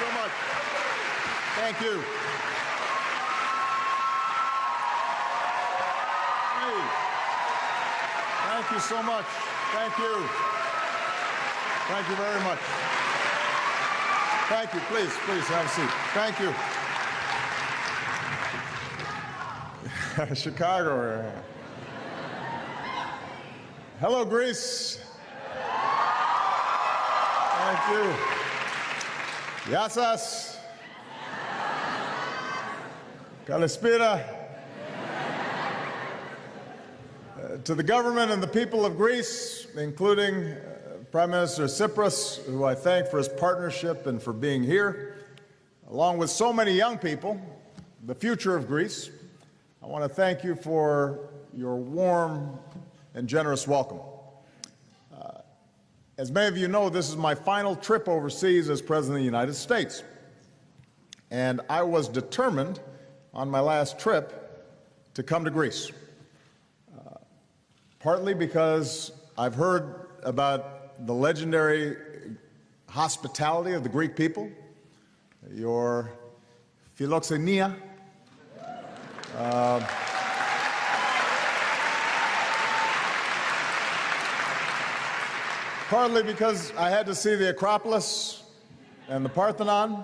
so much. Thank you. Hey. Thank you so much. Thank you. Thank you very much. Thank you. Please, please have a seat. Thank you. Chicago. Hello, Greece. Thank you. Yassas. Kalispira. To the government and the people of Greece, including Prime Minister Tsipras, who I thank for his partnership and for being here, along with so many young people, the future of Greece, I want to thank you for your warm and generous welcome. As many of you know, this is my final trip overseas as President of the United States. And I was determined on my last trip to come to Greece, partly because I've heard about the legendary hospitality of the Greek people, your philoxenia, partly because I had to see the Acropolis and the Parthenon,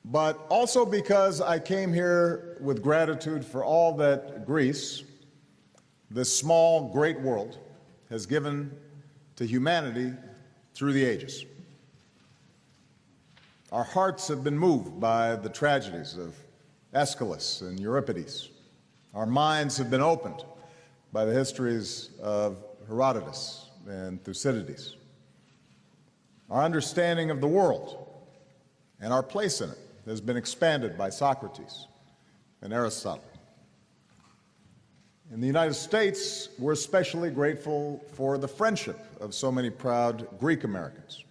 but also because I came here with gratitude for all that Greece, this small, great world, has given to humanity through the ages. Our hearts have been moved by the tragedies of Aeschylus and Euripides. Our minds have been opened by the histories of Herodotus and Thucydides. Our understanding of the world and our place in it has been expanded by Socrates and Aristotle. In the United States, we're especially grateful for the friendship of so many proud Greek Americans.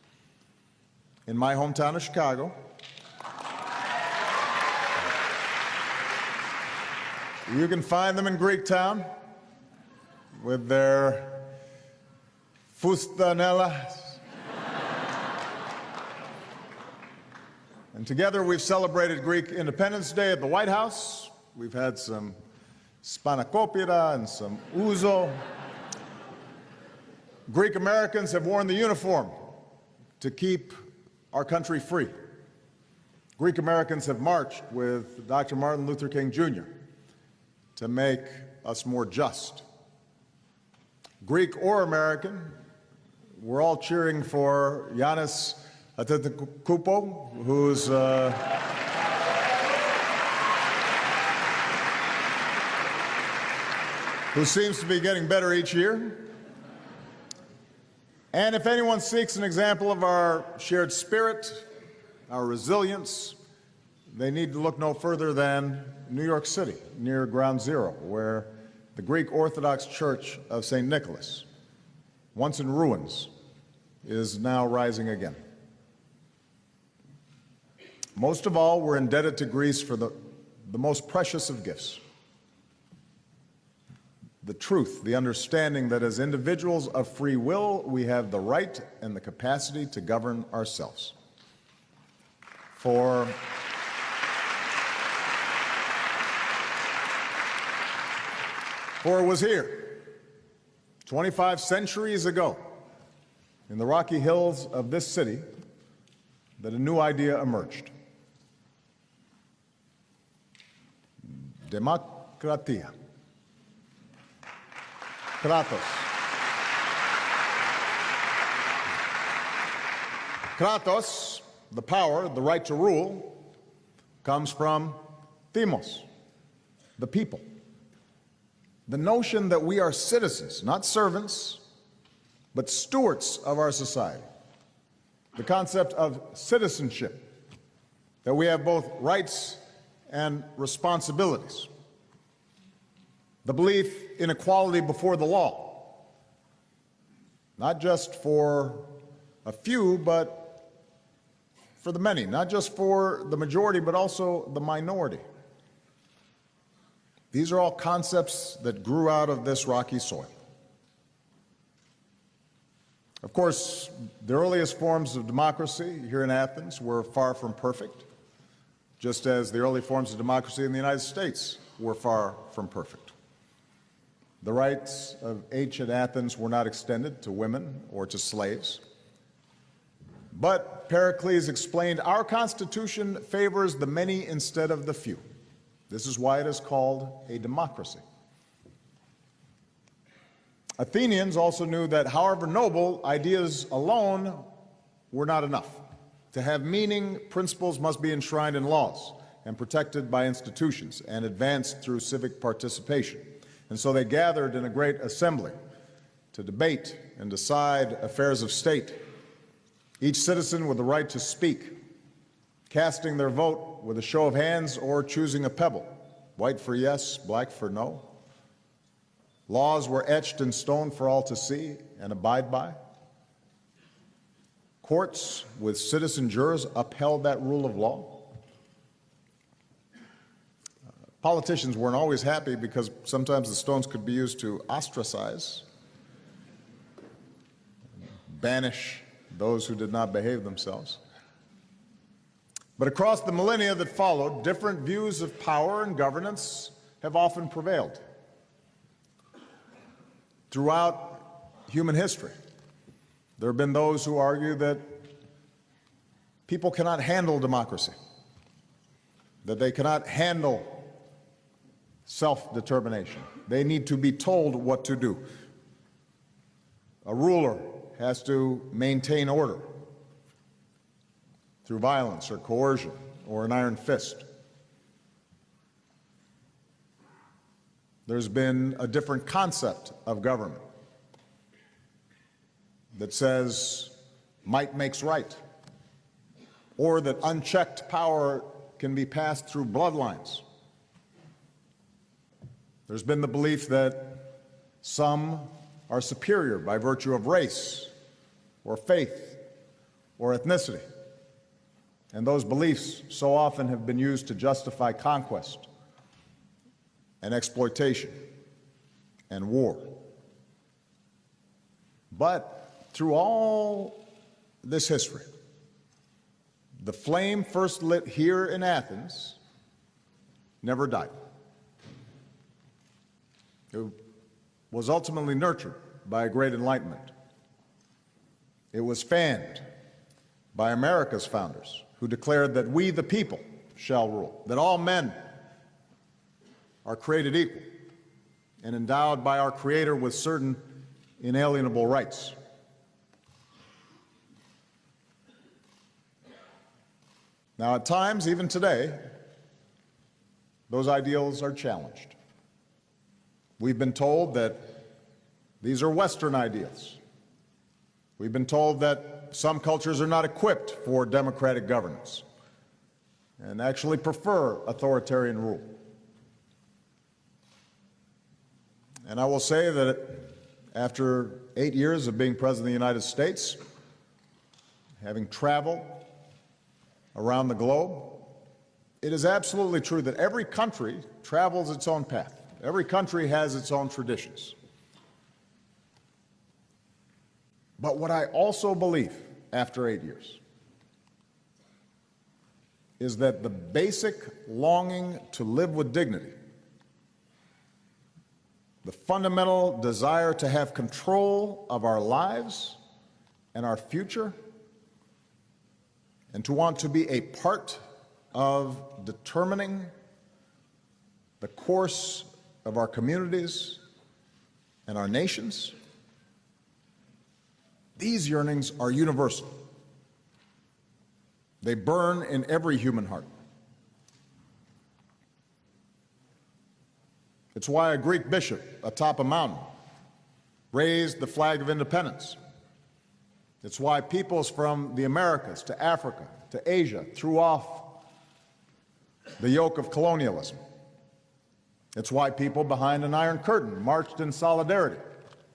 In my hometown of Chicago, you can find them in Greektown with their fustanellas. And together we've celebrated Greek Independence Day at the White House. We've had some spanakopita and some ouzo. Greek Americans have worn the uniform to keep our country free. Greek Americans have marched with Dr. Martin Luther King Jr. to make us more just. Greek or American, we're all cheering for Giannis Antetokounmpo, who seems to be getting better each year. And if anyone seeks an example of our shared spirit, our resilience, they need to look no further than New York City, near Ground Zero, where the Greek Orthodox Church of St. Nicholas, once in ruins, is now rising again. Most of all, we're indebted to Greece for the most precious of gifts: the truth, the understanding that as individuals of free will, we have the right and the capacity to govern ourselves. For it was here, 25 centuries ago, in the rocky hills of this city, that a new idea emerged. Demokratia. Kratos. Kratos, the power, the right to rule, comes from themos, the people. The notion that we are citizens, not servants, but stewards of our society. The concept of citizenship, that we have both rights and responsibilities. The belief in equality before the law, not just for a few, but for the many, not just for the majority, but also the minority. These are all concepts that grew out of this rocky soil. Of course, the earliest forms of democracy here in Athens were far from perfect, just as the early forms of democracy in the United States were far from perfect. The rights of ancient Athens were not extended to women or to slaves. But Pericles explained, our Constitution favors the many instead of the few. This is why it is called a democracy. Athenians also knew that, however noble, ideas alone were not enough. To have meaning, principles must be enshrined in laws and protected by institutions and advanced through civic participation. And so they gathered in a great assembly to debate and decide affairs of state, each citizen with the right to speak, casting their vote with a show of hands or choosing a pebble, white for yes, black for no. Laws were etched in stone for all to see and abide by. Courts with citizen jurors upheld that rule of law. Politicians weren't always happy because sometimes the stones could be used to ostracize, banish those who did not behave themselves. But across the millennia that followed, different views of power and governance have often prevailed. Throughout human history, there have been those who argue that people cannot handle democracy, that they cannot handle self-determination. They need to be told what to do. A ruler has to maintain order through violence or coercion or an iron fist. There's been a different concept of government that says might makes right, or that unchecked power can be passed through bloodlines. There's been the belief that some are superior by virtue of race or faith or ethnicity. And those beliefs so often have been used to justify conquest and exploitation and war. But through all this history, the flame first lit here in Athens never died. It was ultimately nurtured by a great enlightenment. It was fanned by America's founders, who declared that we, the people, shall rule, that all men are created equal and endowed by our Creator with certain inalienable rights. Now, at times, even today, those ideals are challenged. We've been told that these are Western ideals. We've been told that some cultures are not equipped for democratic governance and actually prefer authoritarian rule. And I will say that after 8 years of being President of the United States, having traveled around the globe, it is absolutely true that every country travels its own path. Every country has its own traditions. But what I also believe after 8 years is that the basic longing to live with dignity, the fundamental desire to have control of our lives and our future, and to want to be a part of determining the course of our communities and our nations, these yearnings are universal. They burn in every human heart. It's why a Greek bishop atop a mountain raised the flag of independence. It's why peoples from the Americas to Africa to Asia threw off the yoke of colonialism. It's why people behind an Iron Curtain marched in solidarity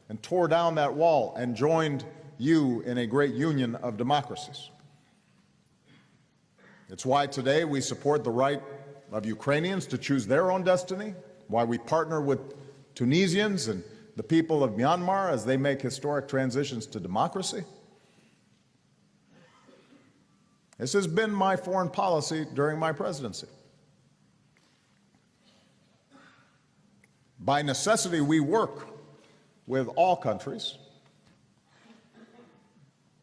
and tore down that wall and joined you in a great union of democracies. It's why today we support the right of Ukrainians to choose their own destiny, why we partner with Tunisians and the people of Myanmar as they make historic transitions to democracy. This has been my foreign policy during my presidency. By necessity, we work with all countries,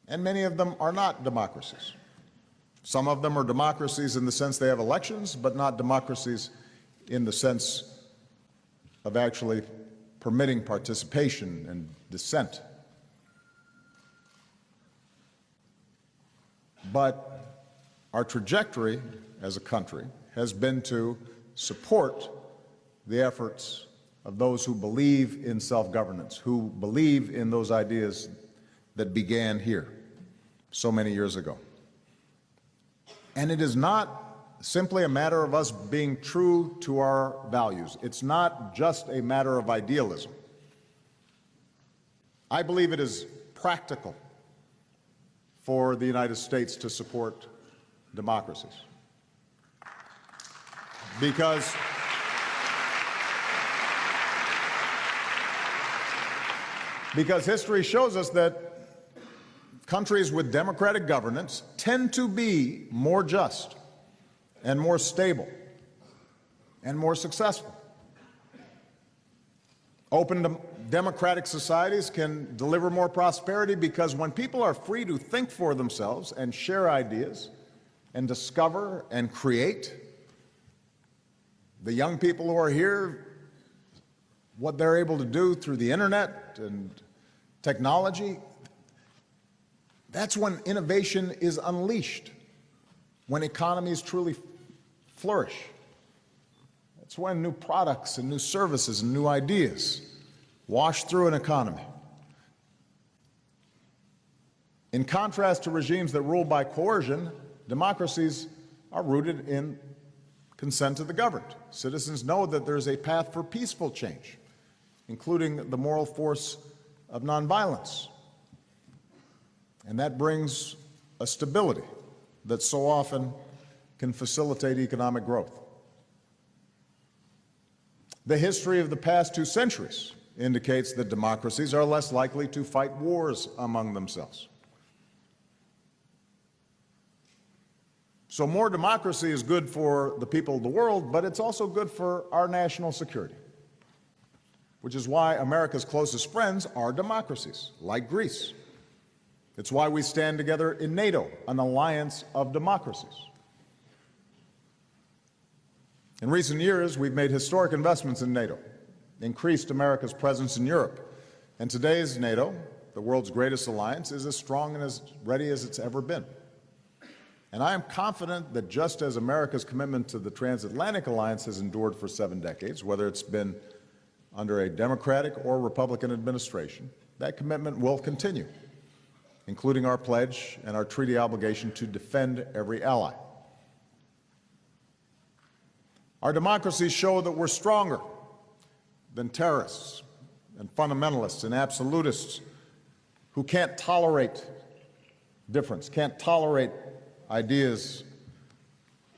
and many of them are not democracies. Some of them are democracies in the sense they have elections, but not democracies in the sense of actually permitting participation and dissent. But our trajectory as a country has been to support the efforts of those who believe in self-governance, who believe in those ideas that began here so many years ago. And it is not simply a matter of us being true to our values. It's not just a matter of idealism. I believe it is practical for the United States to support democracies. Because history shows us that countries with democratic governance tend to be more just and more stable and more successful. Open democratic societies can deliver more prosperity because when people are free to think for themselves and share ideas and discover and create, the young people who are here, what they're able to do through the internet and technology, that's when innovation is unleashed, when economies truly flourish. That's when new products and new services and new ideas wash through an economy. In contrast to regimes that rule by coercion, democracies are rooted in consent of the governed. Citizens know that there's a path for peaceful change, including the moral force of nonviolence. And that brings a stability that so often can facilitate economic growth. The history of the past 2 centuries indicates that democracies are less likely to fight wars among themselves. So more democracy is good for the people of the world, but it's also good for our national security, which is why America's closest friends are democracies, like Greece. It's why we stand together in NATO, an alliance of democracies. In recent years, we've made historic investments in NATO, increased America's presence in Europe, and today's NATO, the world's greatest alliance, is as strong and as ready as it's ever been. And I am confident that just as America's commitment to the transatlantic alliance has endured for 7 decades, whether it's been under a Democratic or Republican administration, that commitment will continue, including our pledge and our treaty obligation to defend every ally. Our democracies show that we're stronger than terrorists and fundamentalists and absolutists who can't tolerate difference, can't tolerate ideas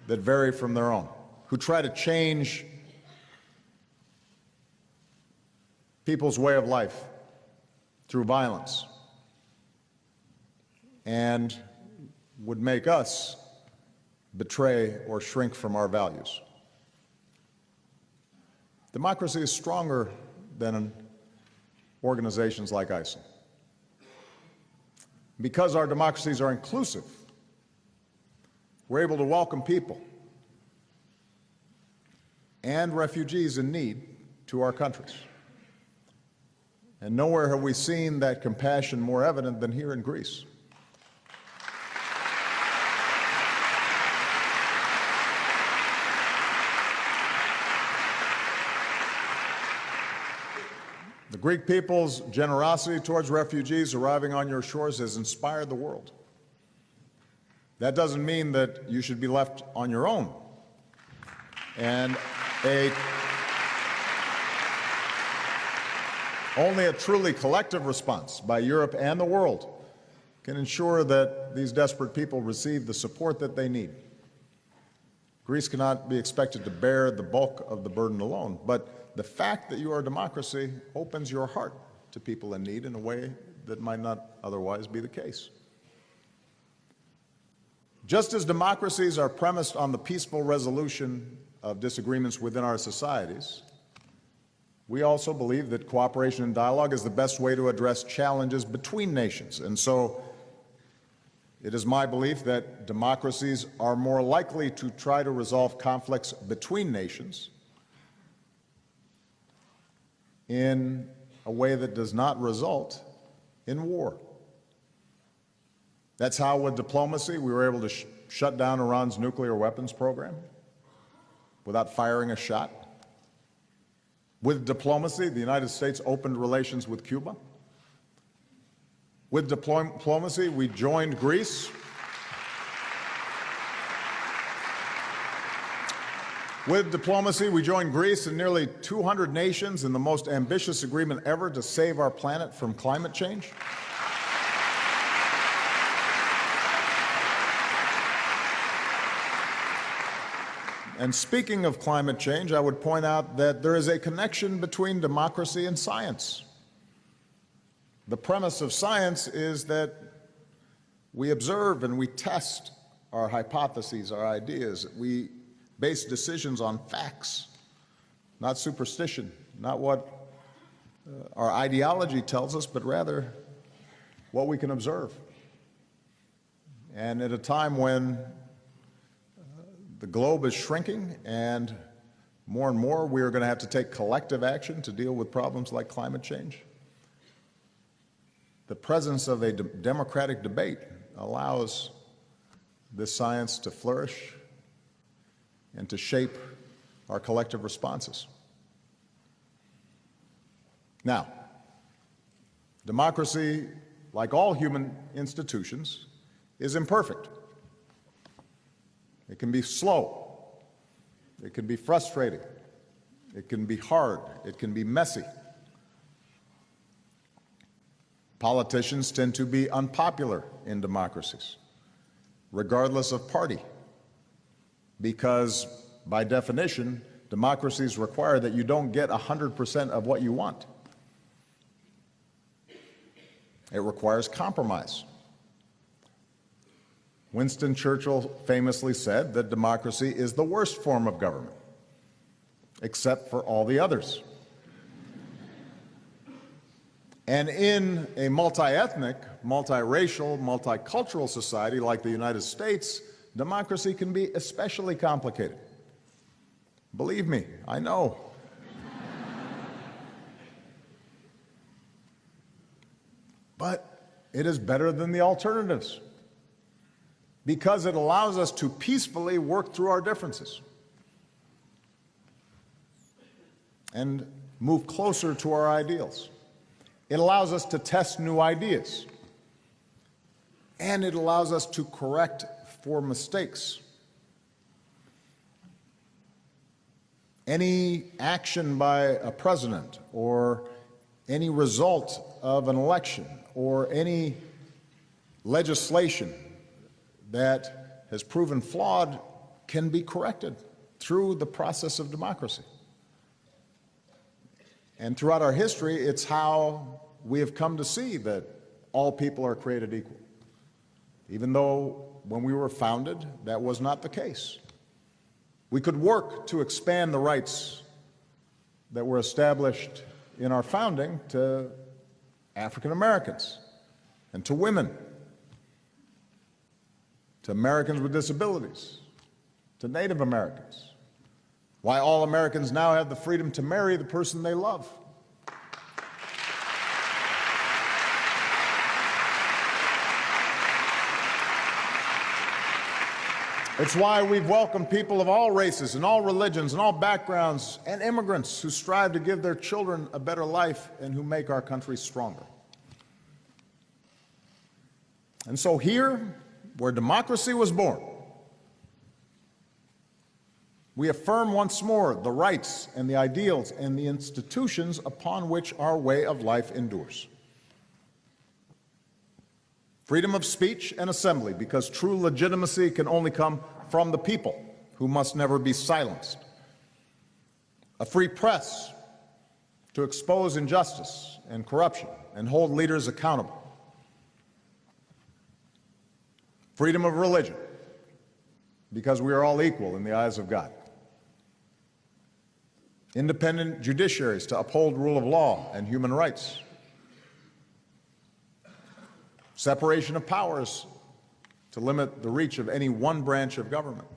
that vary from their own, who try to change people's way of life through violence and would make us betray or shrink from our values. Democracy is stronger than organizations like ISIL. Because our democracies are inclusive, we're able to welcome people and refugees in need to our countries. And nowhere have we seen that compassion more evident than here in Greece. The Greek people's generosity towards refugees arriving on your shores has inspired the world. That doesn't mean that you should be left on your own. And only a truly collective response by Europe and the world can ensure that these desperate people receive the support that they need. Greece cannot be expected to bear the bulk of the burden alone, but the fact that you are a democracy opens your heart to people in need in a way that might not otherwise be the case. Just as democracies are premised on the peaceful resolution of disagreements within our societies, we also believe that cooperation and dialogue is the best way to address challenges between nations. And so it is my belief that democracies are more likely to try to resolve conflicts between nations in a way that does not result in war. That's how, with diplomacy, we were able to shut down Iran's nuclear weapons program without firing a shot. With diplomacy, the United States opened relations with Cuba. With diplomacy, we joined Greece. With diplomacy, we joined Greece and nearly 200 nations in the most ambitious agreement ever to save our planet from climate change. And speaking of climate change, I would point out that there is a connection between democracy and science. The premise of science is that we observe and we test our hypotheses, our ideas. We base decisions on facts, not superstition, not what our ideology tells us, but rather what we can observe. And at a time when the globe is shrinking and more we are going to have to take collective action to deal with problems like climate change, the presence of a democratic debate allows this science to flourish and to shape our collective responses. Now, democracy, like all human institutions, is imperfect. It can be slow. It can be frustrating. It can be hard. It can be messy. Politicians tend to be unpopular in democracies, regardless of party, because by definition, democracies require that you don't get 100% of what you want. It requires compromise. Winston Churchill famously said that democracy is the worst form of government, except for all the others. And in a multi-ethnic, multiracial, multicultural society like the United States, democracy can be especially complicated. Believe me, I know. But it is better than the alternatives, because it allows us to peacefully work through our differences and move closer to our ideals. It allows us to test new ideas, and it allows us to correct for mistakes. Any action by a president or any result of an election or any legislation that has proven flawed can be corrected through the process of democracy. And throughout our history, it's how we have come to see that all people are created equal, even though when we were founded, that was not the case. We could work to expand the rights that were established in our founding to African Americans and to women, to Americans with disabilities, to Native Americans, why all Americans now have the freedom to marry the person they love. It's why we've welcomed people of all races and all religions and all backgrounds and immigrants who strive to give their children a better life and who make our country stronger. And so here, where democracy was born, we affirm once more the rights and the ideals and the institutions upon which our way of life endures. Freedom of speech and assembly, because true legitimacy can only come from the people, who must never be silenced. A free press, to expose injustice and corruption and hold leaders accountable. Freedom of religion, because we are all equal in the eyes of God. Independent judiciaries to uphold rule of law and human rights. Separation of powers to limit the reach of any one branch of government.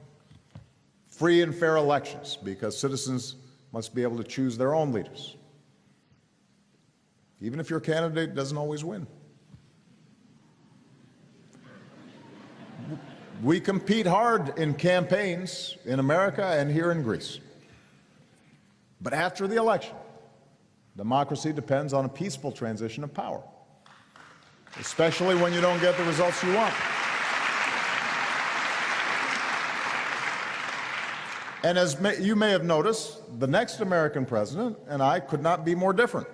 Free and fair elections, because citizens must be able to choose their own leaders, even if your candidate doesn't always win. We compete hard in campaigns in America and here in Greece. But after the election, democracy depends on a peaceful transition of power, especially when you don't get the results you want. And as you may have noticed, the next American president and I could not be more different.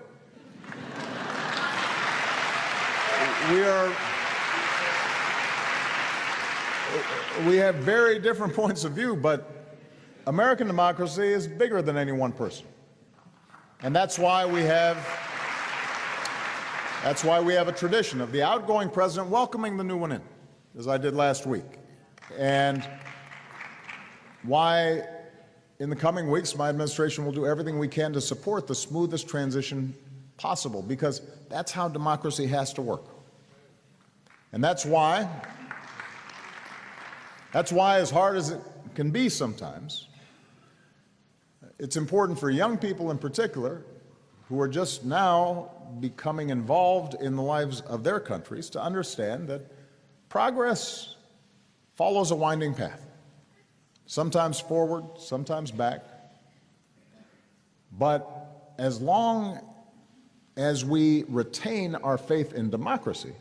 We have very different points of view, but American democracy is bigger than any one person. And that's why we have a tradition of the outgoing president welcoming the new one in, as I did last week. And why in the coming weeks my administration will do everything we can to support the smoothest transition possible, because that's how democracy has to work. And that's why, as hard as it can be sometimes, it's important for young people in particular, who are just now becoming involved in the lives of their countries, to understand that progress follows a winding path, sometimes forward, sometimes back. But as long as we retain our faith in democracy,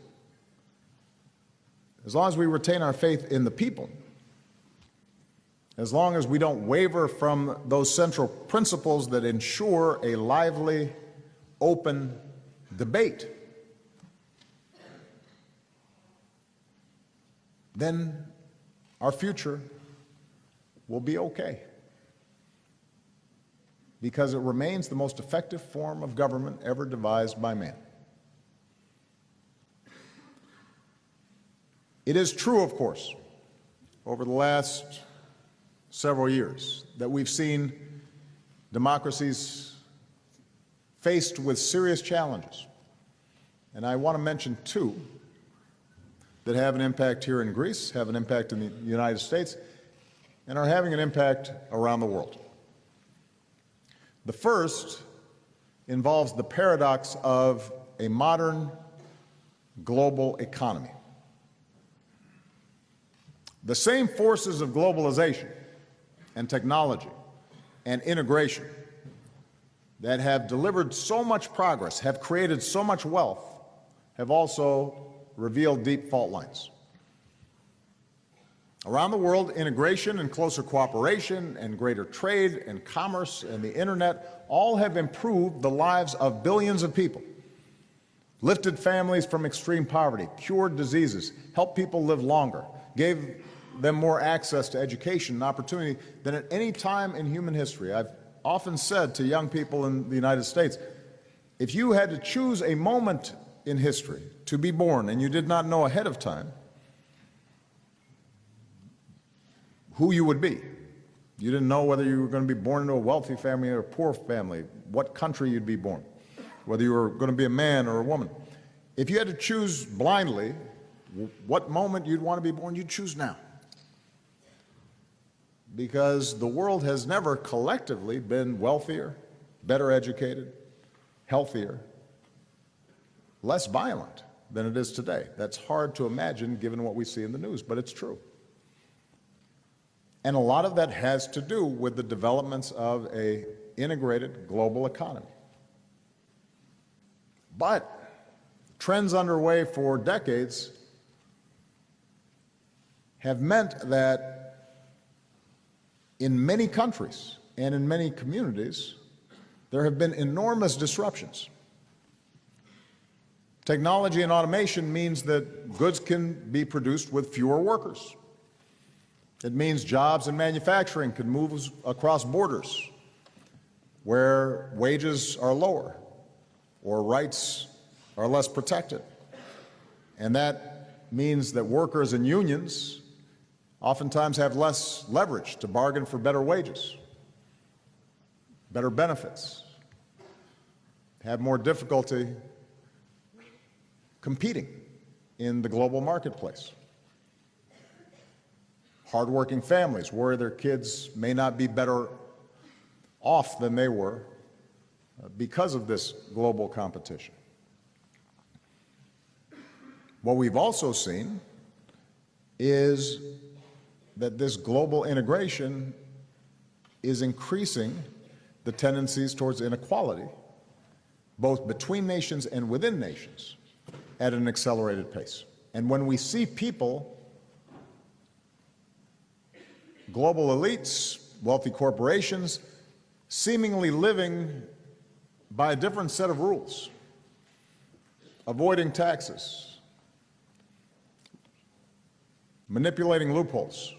as long as we retain our faith in the people, as long as we don't waver from those central principles that ensure a lively, open debate, then our future will be okay, because it remains the most effective form of government ever devised by man. It is true, of course, over the last several years that we've seen democracies faced with serious challenges. And I want to mention two that have an impact here in Greece, have an impact in the United States, and are having an impact around the world. The first involves the paradox of a modern global economy. The same forces of globalization and technology and integration that have delivered so much progress, have created so much wealth, have also revealed deep fault lines. Around the world, integration and closer cooperation and greater trade and commerce and the internet all have improved the lives of billions of people, lifted families from extreme poverty, cured diseases, helped people live longer, gave them more access to education and opportunity than at any time in human history. I've often said to young people in the United States, if you had to choose a moment in history to be born and you did not know ahead of time who you would be, you didn't know whether you were going to be born into a wealthy family or a poor family, what country you'd be born, whether you were going to be a man or a woman. If you had to choose blindly what moment you'd want to be born, you'd choose now. Because the world has never collectively been wealthier, better educated, healthier, less violent than it is today. That's hard to imagine given what we see in the news, but it's true. And a lot of that has to do with the developments of an integrated global economy. But trends underway for decades have meant that in many countries and in many communities, there have been enormous disruptions. Technology and automation means that goods can be produced with fewer workers. It means jobs in manufacturing can move across borders. where wages are lower or rights are less protected. And that means that workers and unions oftentimes have less leverage to bargain for better wages, better benefits, have more difficulty competing in the global marketplace. Hardworking families worry their kids may not be better off than they were because of this global competition. What we've also seen is that this global integration is increasing the tendencies towards inequality, both between nations and within nations, at an accelerated pace. And when we see people, global elites, wealthy corporations, seemingly living by a different set of rules, avoiding taxes, manipulating loopholes,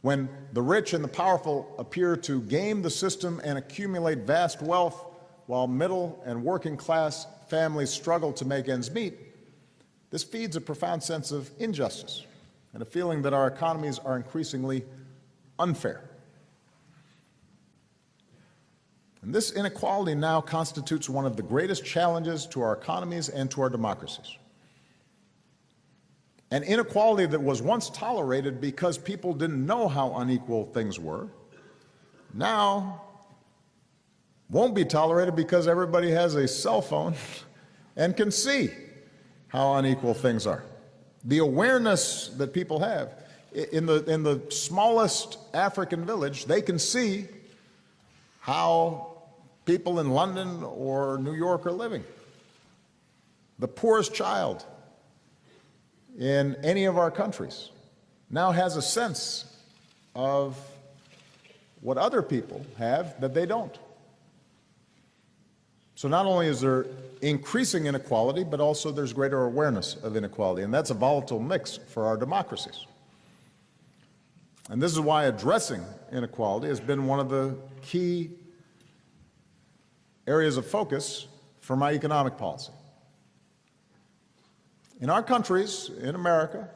when the rich and the powerful appear to game the system and accumulate vast wealth while middle and working class families struggle to make ends meet, this feeds a profound sense of injustice and a feeling that our economies are increasingly unfair. And this inequality now constitutes one of the greatest challenges to our economies and to our democracies. An inequality that was once tolerated because people didn't know how unequal things were, now won't be tolerated because everybody has a cell phone and can see how unequal things are. The awareness that people have, in the smallest African village, they can see how people in London or New York are living. The poorest child in any of our countries now has a sense of what other people have that they don't. So not only is there increasing inequality, but also there's greater awareness of inequality, and that's a volatile mix for our democracies. And this is why addressing inequality has been one of the key areas of focus for my economic policy. In our countries, in America,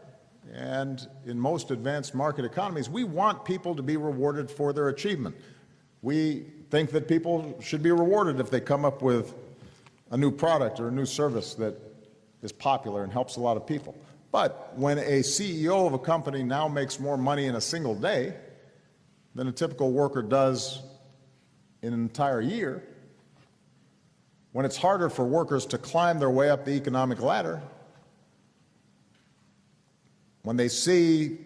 and in most advanced market economies, we want people to be rewarded for their achievement. We think that people should be rewarded if they come up with a new product or a new service that is popular and helps a lot of people. But when a CEO of a company now makes more money in a single day than a typical worker does in an entire year, when it's harder for workers to climb their way up the economic ladder, when they see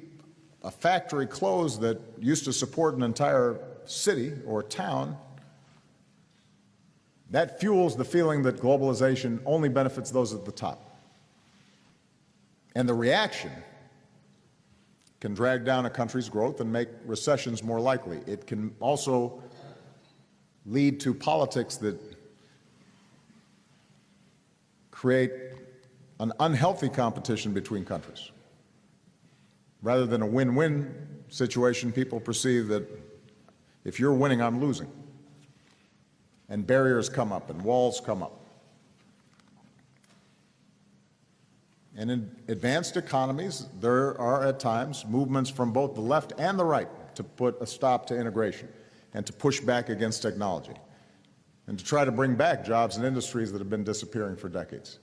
a factory close that used to support an entire city or town, that fuels the feeling that globalization only benefits those at the top. And the reaction can drag down a country's growth and make recessions more likely. It can also lead to politics that create an unhealthy competition between countries. Rather than a win-win situation, people perceive that if you're winning, I'm losing. And barriers come up and walls come up. And in advanced economies, there are at times movements from both the left and the right to put a stop to integration and to push back against technology and to try to bring back jobs and industries that have been disappearing for decades.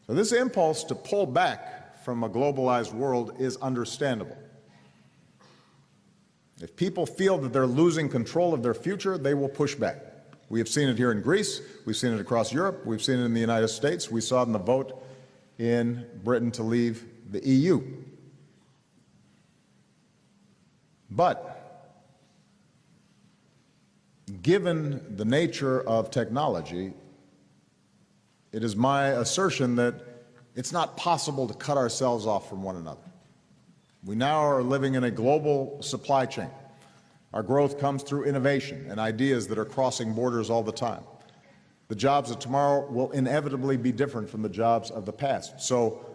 So this impulse to pull back from a globalized world is understandable. If people feel that they're losing control of their future, they will push back. We have seen it here in Greece, we've seen it across Europe, we've seen it in the United States, we saw it in the vote in Britain to leave the EU. But given the nature of technology, it is my assertion that it's not possible to cut ourselves off from one another. We now are living in a global supply chain. Our growth comes through innovation and ideas that are crossing borders all the time. The jobs of tomorrow will inevitably be different from the jobs of the past. So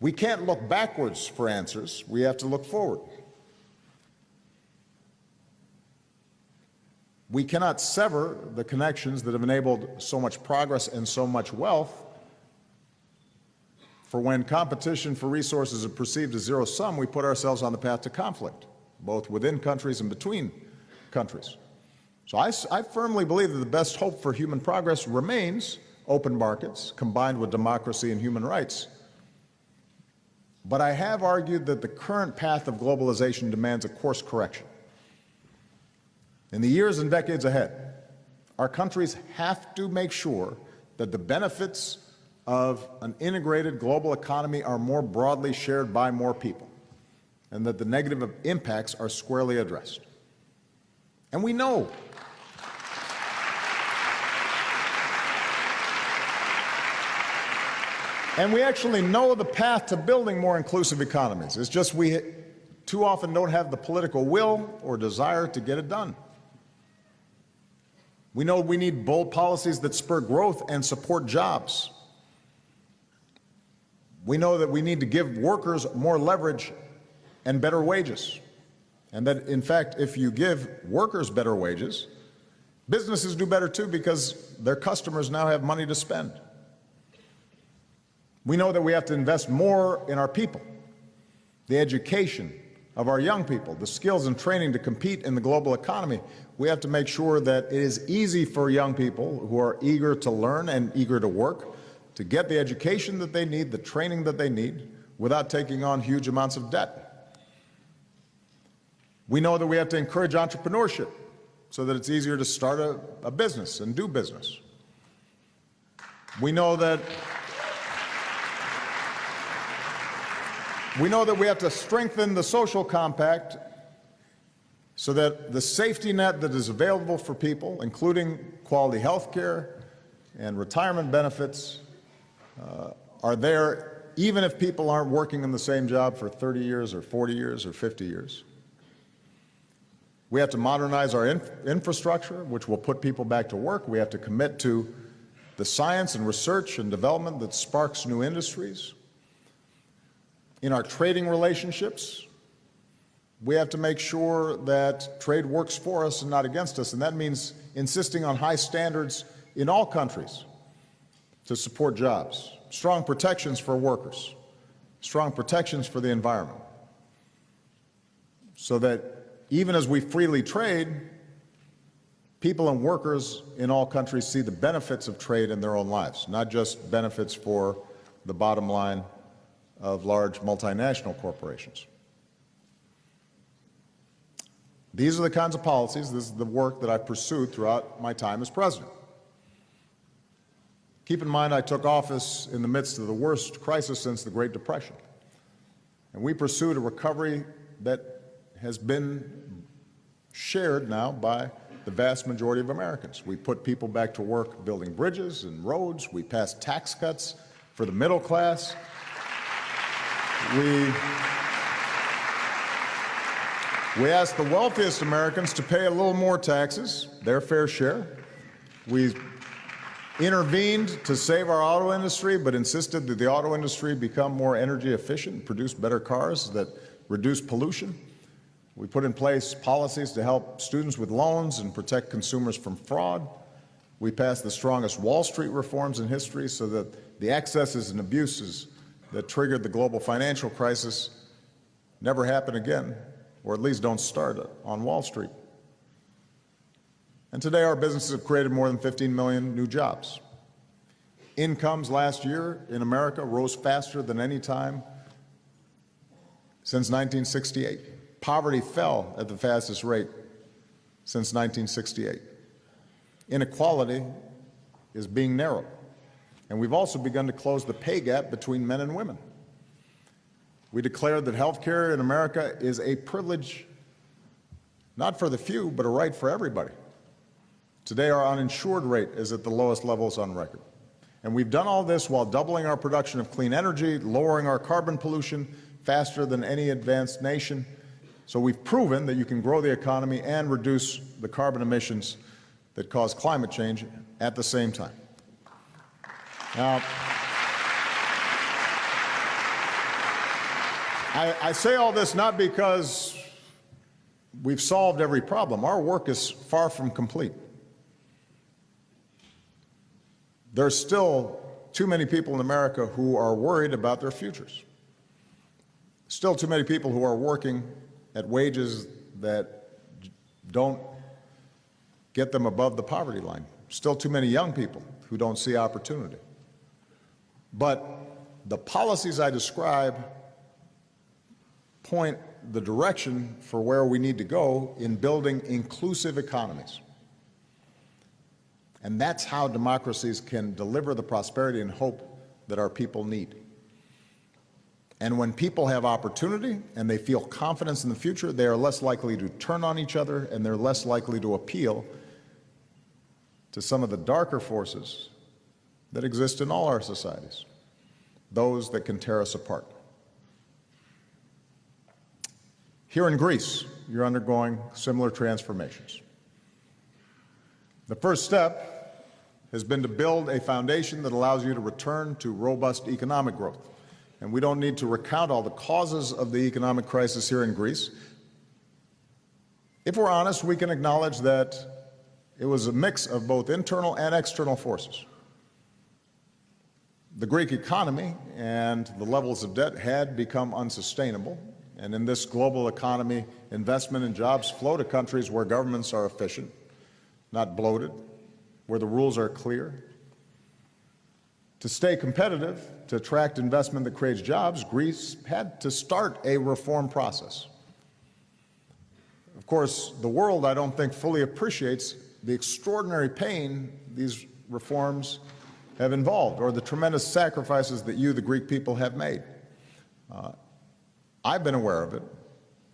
we can't look backwards for answers. We have to look forward. We cannot sever the connections that have enabled so much progress and so much wealth, for when competition for resources is perceived as zero-sum, we put ourselves on the path to conflict, both within countries and between countries. So I firmly believe that the best hope for human progress remains open markets combined with democracy and human rights. But I have argued that the current path of globalization demands a course correction. In the years and decades ahead, our countries have to make sure that the benefits of an integrated global economy are more broadly shared by more people, and that the negative impacts are squarely addressed. And we know we actually know the path to building more inclusive economies. It's just we too often don't have the political will or desire to get it done. We know we need bold policies that spur growth and support jobs. We know that we need to give workers more leverage and better wages. And that, in fact, if you give workers better wages, businesses do better too, because their customers now have money to spend. We know that we have to invest more in our people, the education of our young people, the skills and training to compete in the global economy. We have to make sure that it is easy for young people who are eager to learn and eager to work to get the education that they need, the training that they need, without taking on huge amounts of debt. We know that we have to encourage entrepreneurship so that it's easier to start a business and do business. We know that we have to strengthen the social compact so that the safety net that is available for people, including quality health care and retirement benefits, are there even if people aren't working in the same job for 30 years or 40 years or 50 years. We have to modernize our infrastructure, which will put people back to work. We have to commit to the science and research and development that sparks new industries. In our trading relationships, we have to make sure that trade works for us and not against us, and that means insisting on high standards in all countries to support jobs, strong protections for workers, strong protections for the environment, so that even as we freely trade, people and workers in all countries see the benefits of trade in their own lives, not just benefits for the bottom line of large multinational corporations. These are the kinds of policies, this is the work that I've pursued throughout my time as president. Keep in mind, I took office in the midst of the worst crisis since the Great Depression, and we pursued a recovery that has been shared now by the vast majority of Americans. We put people back to work building bridges and roads. We passed tax cuts for the middle class. We asked the wealthiest Americans to pay a little more taxes, their fair share. We intervened to save our auto industry, but insisted that the auto industry become more energy efficient, produce better cars that reduce pollution. We put in place policies to help students with loans and protect consumers from fraud. We passed the strongest Wall Street reforms in history so that the excesses and abuses that triggered the global financial crisis never happen again, or at least don't start on Wall Street. And today our businesses have created more than 15 million new jobs. Incomes last year in America rose faster than any time since 1968. Poverty fell at the fastest rate since 1968. Inequality is being narrowed. And we've also begun to close the pay gap between men and women. We declared that health care in America is a privilege, not for the few, but a right for everybody. Today, our uninsured rate is at the lowest levels on record. And we've done all this while doubling our production of clean energy, lowering our carbon pollution faster than any advanced nation. So we've proven that you can grow the economy and reduce the carbon emissions that cause climate change at the same time. Now, I say all this not because we've solved every problem. Our work is far from complete. There's still too many people in America who are worried about their futures. Still too many people who are working at wages that don't get them above the poverty line. Still too many young people who don't see opportunity. But the policies I describe point the direction for where we need to go in building inclusive economies. And that's how democracies can deliver the prosperity and hope that our people need. And when people have opportunity and they feel confidence in the future, they are less likely to turn on each other, and they're less likely to appeal to some of the darker forces that exist in all our societies, those that can tear us apart. Here in Greece, you're undergoing similar transformations. The first step has been to build a foundation that allows you to return to robust economic growth. And we don't need to recount all the causes of the economic crisis here in Greece. If we're honest, we can acknowledge that it was a mix of both internal and external forces. The Greek economy and the levels of debt had become unsustainable. And in this global economy, investment and jobs flow to countries where governments are efficient, not bloated, where the rules are clear. To stay competitive, to attract investment that creates jobs, Greece had to start a reform process. Of course, the world, I don't think, fully appreciates the extraordinary pain these reforms have involved, or the tremendous sacrifices that you, the Greek people, have made. I've been aware of it,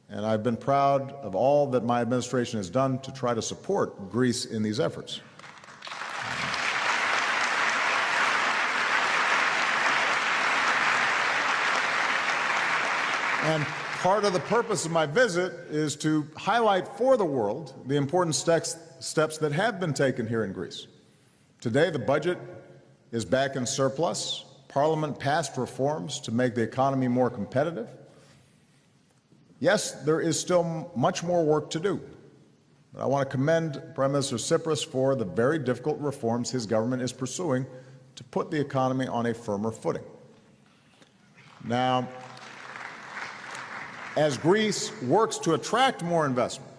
and I've been proud of all that my administration has done to try to support Greece in these efforts. And part of the purpose of my visit is to highlight for the world the important steps that have been taken here in Greece. Today, the budget is back in surplus. Parliament passed reforms to make the economy more competitive. Yes, there is still much more work to do. But I want to commend Prime Minister Tsipras for the very difficult reforms his government is pursuing to put the economy on a firmer footing. Now, as Greece works to attract more investment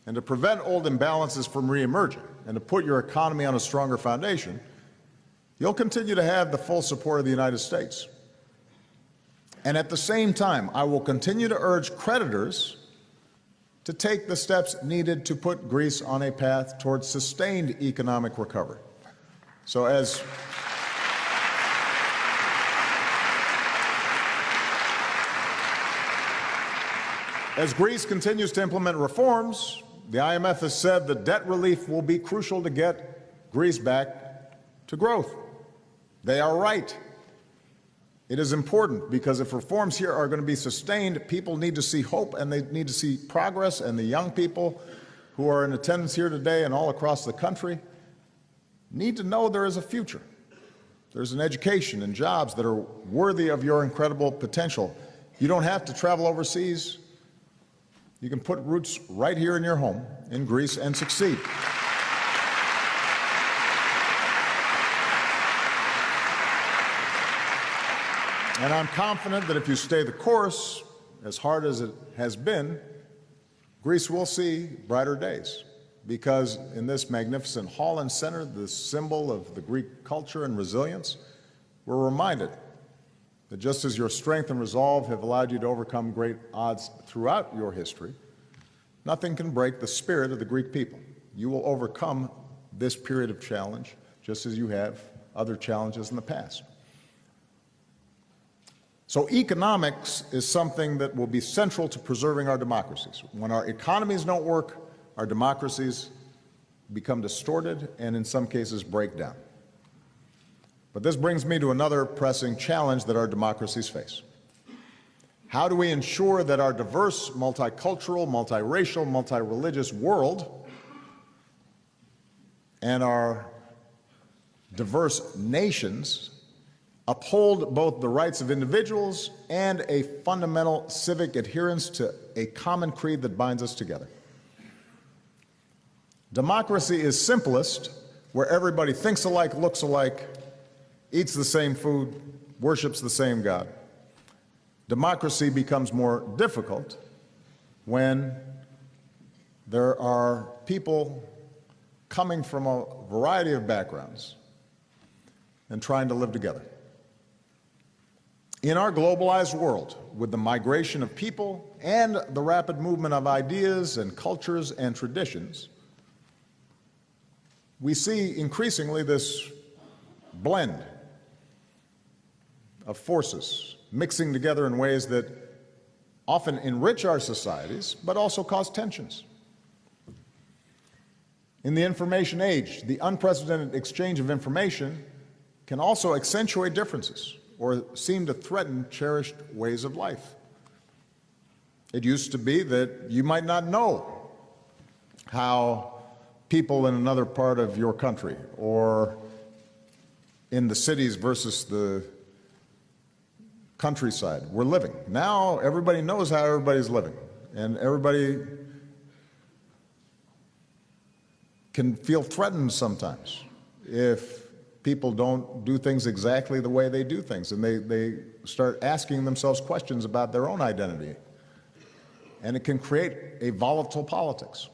and to prevent old imbalances from reemerging and to put your economy on a stronger foundation, you'll continue to have the full support of the United States. And at the same time, I will continue to urge creditors to take the steps needed to put Greece on a path towards sustained economic recovery. So as Greece continues to implement reforms, the IMF has said that debt relief will be crucial to get Greece back to growth. They are right. It is important because if reforms here are going to be sustained, people need to see hope and they need to see progress, and the young people who are in attendance here today and all across the country need to know there is a future. There's an education and jobs that are worthy of your incredible potential. You don't have to travel overseas. You can put roots right here in your home in Greece and succeed. And I'm confident that if you stay the course, as hard as it has been, Greece will see brighter days. Because in this magnificent hall and center, the symbol of the Greek culture and resilience, we're reminded that just as your strength and resolve have allowed you to overcome great odds throughout your history, nothing can break the spirit of the Greek people. You will overcome this period of challenge, just as you have other challenges in the past. So economics is something that will be central to preserving our democracies. When our economies don't work, our democracies become distorted and in some cases break down. But this brings me to another pressing challenge that our democracies face. How do we ensure that our diverse, multicultural, multiracial, multireligious world and our diverse nations uphold both the rights of individuals and a fundamental civic adherence to a common creed that binds us together. Democracy is simplest where everybody thinks alike, looks alike, eats the same food, worships the same God. Democracy becomes more difficult when there are people coming from a variety of backgrounds and trying to live together. In our globalized world, with the migration of people and the rapid movement of ideas and cultures and traditions, we see increasingly this blend of forces mixing together in ways that often enrich our societies, but also cause tensions. In the information age, the unprecedented exchange of information can also accentuate differences or seem to threaten cherished ways of life. It used to be that you might not know how people in another part of your country or in the cities versus the countryside were living. Now everybody knows how everybody's living, and everybody can feel threatened sometimes if people don't do things exactly the way they do things, and they start asking themselves questions about their own identity. And it can create a volatile politics.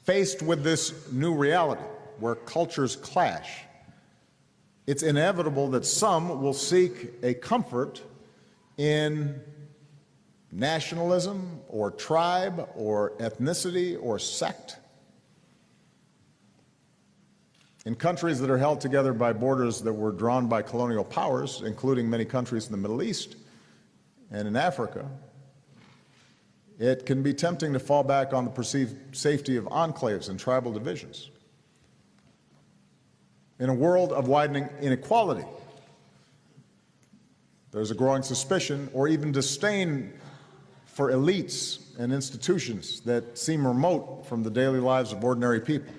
Faced with this new reality, where cultures clash, it's inevitable that some will seek a comfort in nationalism or tribe or ethnicity or sect. In countries that are held together by borders that were drawn by colonial powers, including many countries in the Middle East and in Africa, it can be tempting to fall back on the perceived safety of enclaves and tribal divisions. In a world of widening inequality, there's a growing suspicion or even disdain for elites and institutions that seem remote from the daily lives of ordinary people.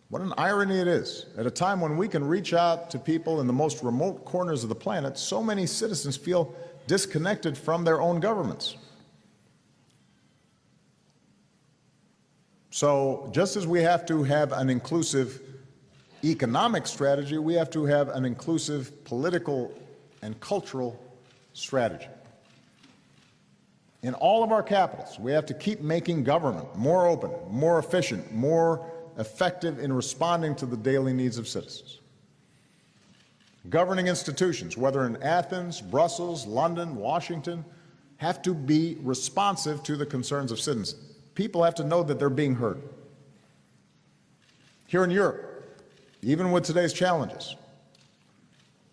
What an irony it is. At a time when we can reach out to people in the most remote corners of the planet, so many citizens feel disconnected from their own governments. So just as we have to have an inclusive economic strategy, we have to have an inclusive political and cultural strategy. In all of our capitals, we have to keep making government more open, more efficient, more effective in responding to the daily needs of citizens. Governing institutions, whether in Athens, Brussels, London, Washington, have to be responsive to the concerns of citizens. People have to know that they're being heard. Here in Europe, even with today's challenges,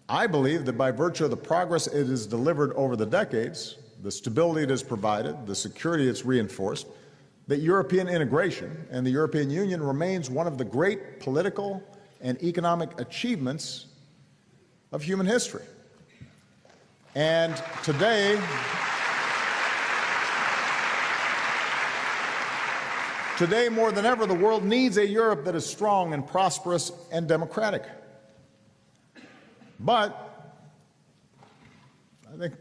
I believe that by virtue of the progress it has delivered over the decades, the stability it has provided, the security it's reinforced, that European integration and the European Union remains one of the great political and economic achievements of human history. And today more than ever, the world needs a Europe that is strong and prosperous and democratic. But I think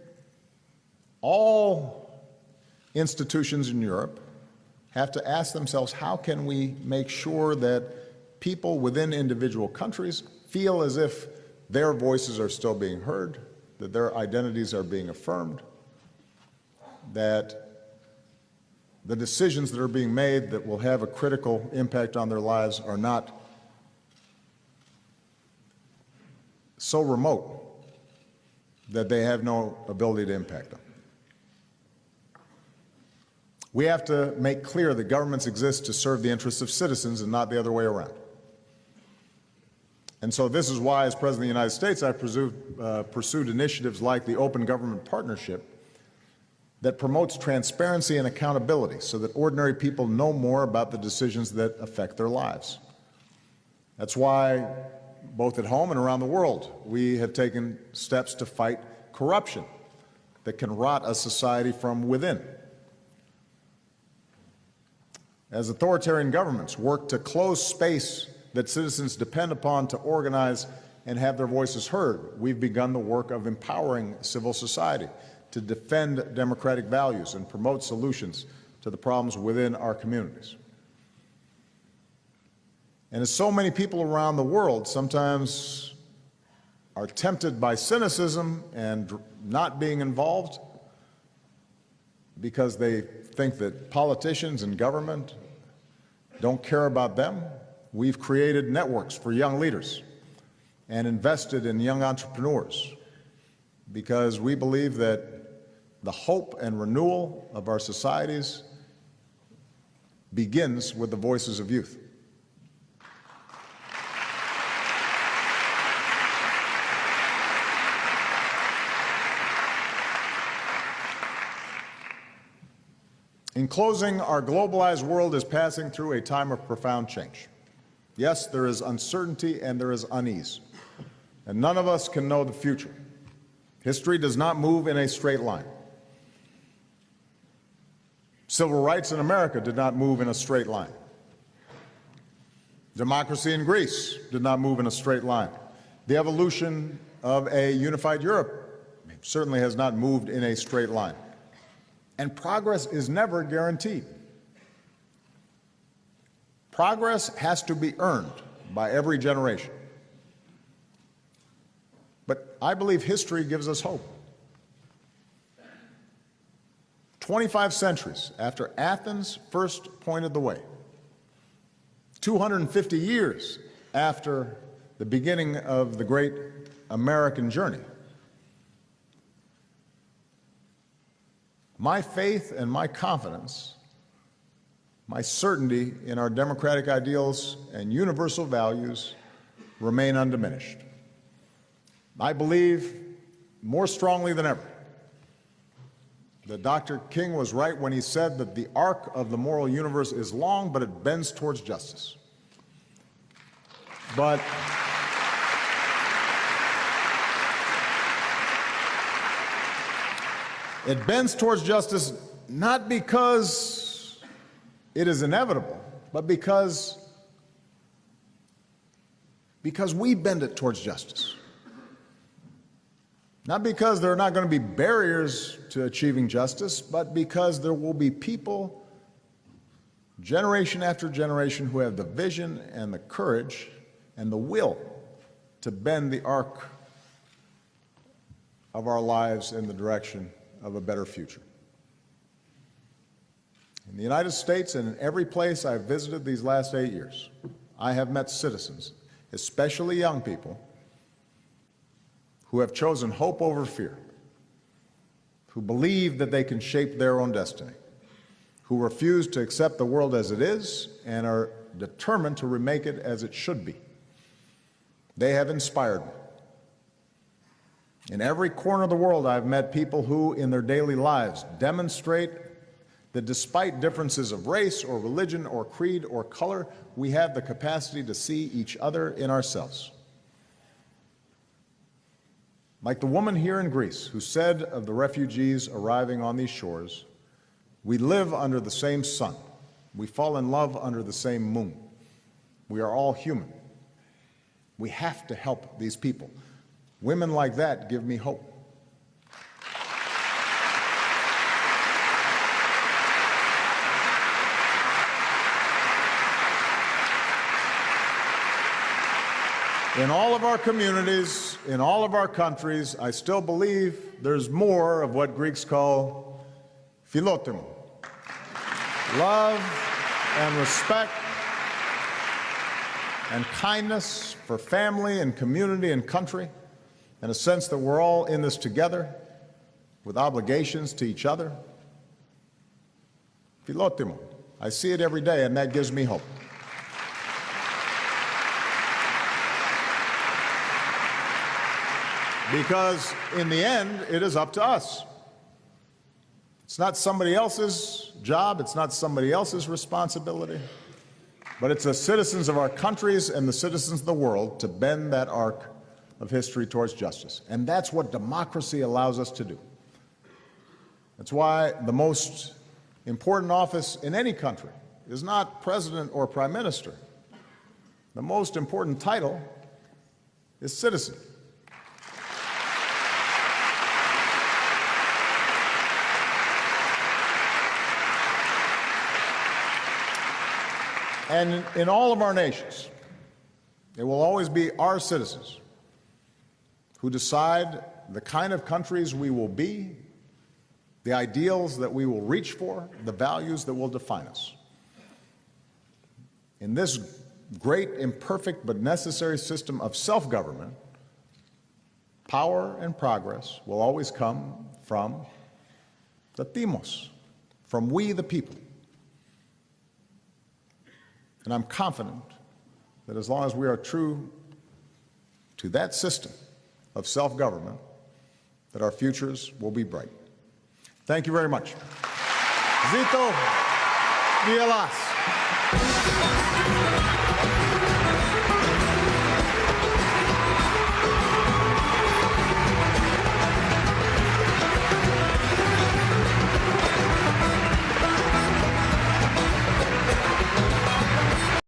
all institutions in Europe have to ask themselves, how can we make sure that people within individual countries feel as if their voices are still being heard, that their identities are being affirmed, that the decisions that are being made that will have a critical impact on their lives are not so remote that they have no ability to impact them. We have to make clear that governments exist to serve the interests of citizens and not the other way around. And so this is why, as President of the United States, I pursued initiatives like the Open Government Partnership that promotes transparency and accountability so that ordinary people know more about the decisions that affect their lives. That's why, both at home and around the world, we have taken steps to fight corruption that can rot a society from within. As authoritarian governments work to close space that citizens depend upon to organize and have their voices heard. We've begun the work of empowering civil society to defend democratic values and promote solutions to the problems within our communities. And as so many people around the world sometimes are tempted by cynicism and not being involved because they think that politicians and government don't care about them, we've created networks for young leaders and invested in young entrepreneurs because we believe that the hope and renewal of our societies begins with the voices of youth. In closing, our globalized world is passing through a time of profound change. Yes, there is uncertainty and there is unease, and none of us can know the future. History does not move in a straight line. Civil rights in America did not move in a straight line. Democracy in Greece did not move in a straight line. The evolution of a unified Europe certainly has not moved in a straight line. And progress is never guaranteed. Progress has to be earned by every generation. But I believe history gives us hope. 25 centuries after Athens first pointed the way, 250 years after the beginning of the great American journey, my faith and my confidence, my certainty in our democratic ideals and universal values remain undiminished. I believe more strongly than ever that Dr. King was right when he said that the arc of the moral universe is long, but it bends towards justice. But it bends towards justice not because it is inevitable, but because we bend it towards justice. Not because there are not going to be barriers to achieving justice, but because there will be people, generation after generation, who have the vision and the courage and the will to bend the arc of our lives in the direction of a better future. In the United States and in every place I've visited these last 8 years, I have met citizens, especially young people, who have chosen hope over fear, who believe that they can shape their own destiny, who refuse to accept the world as it is and are determined to remake it as it should be. They have inspired me. In every corner of the world, I've met people who, in their daily lives, demonstrate that despite differences of race or religion or creed or color, we have the capacity to see each other in ourselves. Like the woman here in Greece who said of the refugees arriving on these shores, we live under the same sun. We fall in love under the same moon. We are all human. We have to help these people. Women like that give me hope. In all of our communities, in all of our countries, I still believe there's more of what Greeks call philotimo, love and respect and kindness for family and community and country, and a sense that we're all in this together with obligations to each other. Philotimo. I see it every day, and that gives me hope. Because in the end, it is up to us. It's not somebody else's job, it's not somebody else's responsibility, but it's the citizens of our countries and the citizens of the world to bend that arc of history towards justice. And that's what democracy allows us to do. That's why the most important office in any country is not president or prime minister. The most important title is citizen. And in all of our nations, it will always be our citizens who decide the kind of countries we will be, the ideals that we will reach for, the values that will define us. In this great, imperfect, but necessary system of self-government, power and progress will always come from the demos, from we the people. And I'm confident that as long as we are true to that system of self-government, that our futures will be bright. Thank you very much. Zito Vielas.